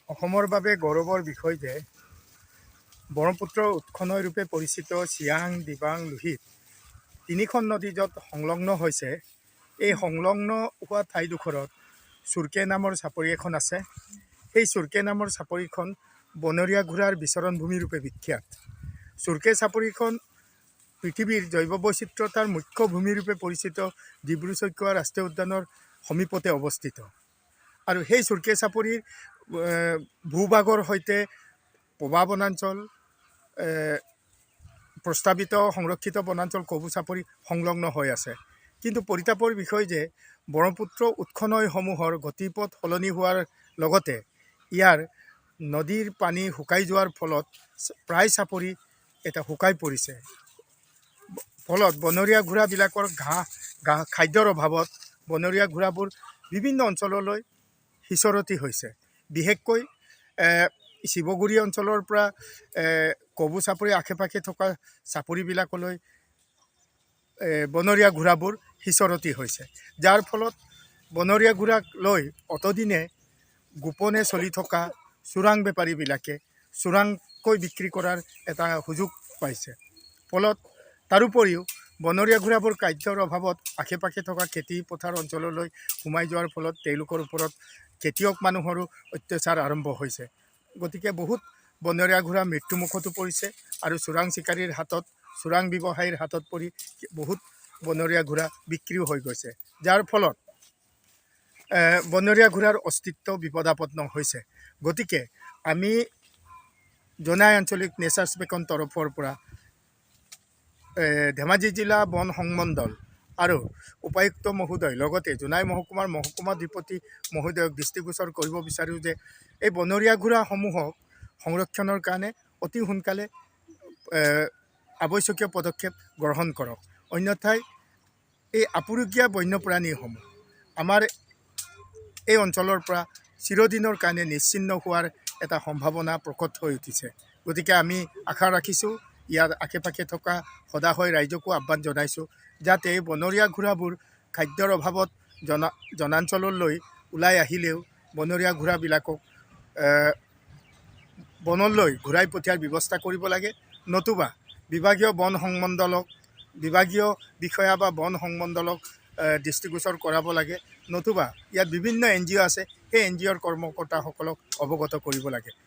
অসমৰ বাবে গৌৰৱৰ বিষয় যে ব্ৰহ্মপুত্ৰৰ উৎস ৰূপে পৰিচিত চিয়াং, দিবাং, লোহিত তিনিখন নদী য'ত সংলগ্ন হৈছে, এই সংলগ্ন হোৱা ঠাইডোখৰত চুৰকে নামৰ চাপৰি এখন আছে। সেই চুৰকে নামৰ চাপৰিখন বনৰীয়া ঘোঁৰাৰ বিচৰণ ভূমি ৰূপে বিখ্যাত। চুৰকে চাপৰিখন পৃথিৱীৰ জৈৱ বৈচিত্ৰতাৰ মুখ্য ভূমিৰূপে পৰিচিত ডিব্ৰু-চৈখোৱা ৰাষ্ট্ৰীয় উদ্যানৰ সমীপতে অৱস্থিত। আৰু সেই চুৰকে চাপৰিৰ ভূভাগৰ সৈতে পবা বনাঞ্চল, প্ৰস্তাৱিত সংৰক্ষিত বনাঞ্চল কবু চাপৰি সংলগ্ন হৈ আছে। কিন্তু পৰিতাপৰ বিষয় যে ব্ৰহ্মপুত্ৰ উৎস নৈসমূহৰ গতিপথ সলনি হোৱাৰ লগতে ইয়াৰ নদীৰ পানী শুকাই যোৱাৰ ফলত প্ৰায় চাপৰি এটা শুকাই পৰিছে। ফলত বনৰীয়া ঘোঁৰাবিলাকৰ খাদ্যৰ অভাৱত বনৰীয়া ঘোঁৰাবোৰ বিভিন্ন অঞ্চললৈ সিঁচৰতি হৈছে। বিশেষকৈ শিৱগুৰি অঞ্চলৰ পৰা কবু চাপৰি আশে পাশে থকা চাপৰিবিলাকলৈ বনৰীয়া ঘোঁৰাবোৰ সিঁচৰতি হৈছে, যাৰ ফলত বনৰীয়া ঘোঁৰাক লৈ অতদিনে গোপনে চলি থকা চোৰাং বেপাৰীবিলাকে চোৰাংকৈ বিক্ৰী কৰাৰ এটা সুযোগ পাইছে। ফলত তাৰোপৰিও বনৰীয়া ঘোঁৰাবোৰ খাদ্যৰ অভাৱত আশে পাশে থকা খেতি পথাৰ অঞ্চললৈ সোমাই যোৱাৰ ফলত তেওঁলোকৰ ওপৰত খেতিয়ক মানুহৰো অত্যাচাৰ আৰম্ভ হৈছে। গতিকে বহুত বনৰীয়া ঘোঁৰা মৃত্যুমুখতো পৰিছে আৰু চোৰাং চিকাৰীৰ হাতত, চোৰাং ব্যৱসায়ীৰ হাতত পৰি বহুত বনৰীয়া ঘোঁৰা বিক্ৰীও হৈ গৈছে, যাৰ ফলত বনৰীয়া ঘোঁৰাৰ অস্তিত্ব বিপদাপন্ন হৈছে। গতিকে আমি জোনাই আঞ্চলিক নেচাৰ্ছ বেকন তৰফৰ পৰা ধেমাজি জিলা বন সংমণ্ডল আৰু উপায়ুক্ত মহোদয় লগতে জোনাই মহকুমাৰ মহকুমাধিপতি মহোদয়ক দৃষ্টিগোচৰ কৰিব বিচাৰোঁ যে এই বনৰীয়া ঘোঁৰাসমূহক সংৰক্ষণৰ কাৰণে অতি সোনকালে আৱশ্যকীয় পদক্ষেপ গ্ৰহণ কৰক। অন্যথাই এই আপুৰুগীয়া বন্যপ্ৰাণীসমূহ আমাৰ এই অঞ্চলৰ পৰা চিৰদিনৰ কাৰণে নিশ্চিহ্ন হোৱাৰ এটা সম্ভাৱনা প্ৰকট হৈ উঠিছে। গতিকে আমি আশা ৰাখিছোঁ, ইয়াৰ আশে পাশে থকা সদাশয় ৰাইজকো আহ্বান জনাইছোঁ যাতে এই বনৰীয়া ঘোঁৰাবোৰ খাদ্যৰ অভাৱত জনাঞ্চললৈ ওলাই আহিলেও বনৰীয়া ঘোঁৰাবিলাকক বনলৈ ঘূৰাই পঠিওৱাৰ ব্যৱস্থা কৰিব লাগে, নতুবা বিভাগীয় বন সংমণ্ডলক, বিভাগীয় বিষয়া বা বন সংমণ্ডলক দৃষ্টিগোচৰ কৰাব লাগে, নতুবা ইয়াত বিভিন্ন NGO আছে, সেই NGOৰ কৰ্মকৰ্তাসকলক অৱগত কৰিব লাগে।